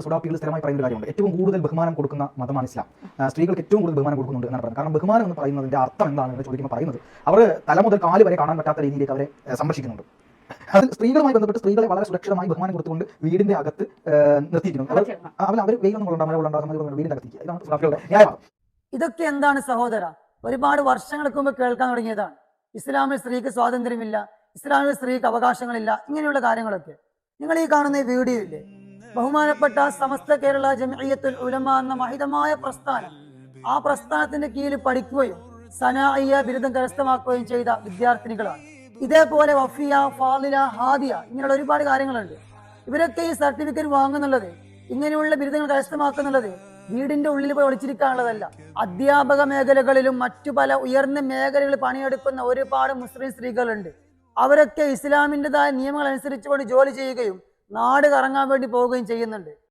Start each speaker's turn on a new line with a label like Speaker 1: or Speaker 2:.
Speaker 1: സുഡാപ്പികൾ സ്ഥിരമായി പറയുന്ന ഒരു കാര്യമുണ്ട്. ഏറ്റവും കൂടുതൽ ബഹുമാനം കൊടുക്കുന്ന മതമാണ് ഇസ്ലാം. സ്ത്രീകൾക്ക് ഏറ്റവും കൂടുതൽ ബഹുമാനം കൊടുക്കുന്നുണ്ട് എന്നാണ് പറയുന്നത്. കാരണം ബഹുമാനം എന്ന് പറയുന്നതിന്റെ അർത്ഥം എന്താണെന്ന് ചോദിക്കുമ്പോൾ പറയുന്നത് അവർ തല മുതൽ കാല് വരെ കാണാൻ പറ്റാത്ത രീതിയിലേക്ക് അവരെ സംരക്ഷിക്കുന്നുണ്ട്. അതിൽ സ്ത്രീകളുമായി ബന്ധപ്പെട്ട് സ്ത്രീകളെ വളരെ സുരക്ഷിതമായി ബഹുമാനം കൊടുത്തുകൊണ്ട് വീടിന്റെ അകത്ത് നിർത്തിയിരിക്കുന്നു. അവർ വെയിലൊന്നും കൊള്ളണ്ട, വീടിന്റെ അകത്തേക്ക്. ഇതാണ് സുഡാപ്പികളുടെ ന്യായമാണ്.
Speaker 2: ഇതൊക്കെ എന്താണ് സഹോദര? ഒരുപാട് വർഷങ്ങൾക്ക് മുമ്പ് കേൾക്കാൻ തുടങ്ങിയതാണ്. ഇസ്ലാമിൽ സ്ത്രീക്ക് സ്വാതന്ത്ര്യമില്ല, ഇസ്ലാമിൽ സ്ത്രീക്ക് അവകാശങ്ങളില്ല, ഇങ്ങനെയുള്ള കാര്യങ്ങളൊക്കെ. നിങ്ങൾ ഈ കാണുന്ന ഈ വീഡിയോ ഇല്ലേ, ബഹുമാനപ്പെട്ട സമസ്ത കേരള ജംഇയ്യത്തുൽ ഉലമ എന്ന മഹിതമായ പ്രസ്ഥാനം, ആ പ്രസ്ഥാനത്തിന്റെ കീഴിൽ പഠിക്കുകയും സനാഇയ്യ ബിരുദം കരസ്ഥമാക്കുകയും ചെയ്ത വിദ്യാർത്ഥിനികളാണ്. ഇതേപോലെ വഫിയ, ഫാദില, ഹാദിയ, ഇങ്ങനെയുള്ള ഒരുപാട് കാര്യങ്ങളുണ്ട്. ഇവരൊക്കെ ഈ സർട്ടിഫിക്കറ്റ് വാങ്ങുന്നുള്ളത്, ഇങ്ങനെയുള്ള ബിരുദങ്ങൾ കരസ്ഥമാക്കുന്നുള്ളത് വീടിന്റെ ഉള്ളിൽ പോയി ഒളിച്ചിരിക്കാനുള്ളതല്ല. അധ്യാപക മേഖലകളിലും മറ്റു പല ഉയർന്ന മേഖലകളിൽ പണിയെടുക്കുന്ന ഒരുപാട് മുസ്ലിം സ്ത്രീകളുണ്ട്. അവരൊക്കെ ഇസ്ലാമിൻ്റെതായ നിയമങ്ങൾ അനുസരിച്ചുകൊണ്ട് ജോലി ചെയ്യുകയും നാട് കറങ്ങാൻ വേണ്ടി പോവുകയും ചെയ്യുന്നുണ്ട്.